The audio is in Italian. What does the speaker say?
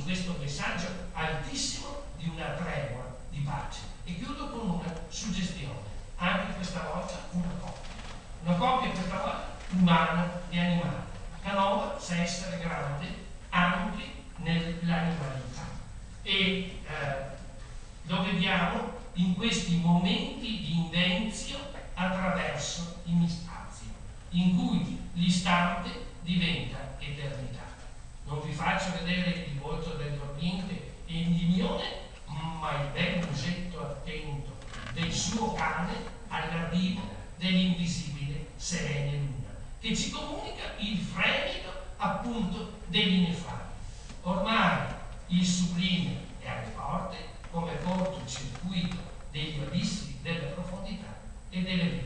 in questo messaggio altissimo di una tregua di pace. E chiudo con una suggestione, anche questa volta una coppia questa volta umana e animale. Canova sa essere grande anche nell'animalità e lo vediamo in questi momenti di indenzio attraverso i mistazzi, in cui l'istante diventa eternità. Non vi faccio vedere il volto del dormiente e Endymione, ma il bel musetto attento del suo cane all'arrivo dell'invisibile serena luna, che ci comunica il fremito appunto dell'ineffabile. Ormai il sublime è alle porte, come cortocircuito degli abissi della profondità e delle vite.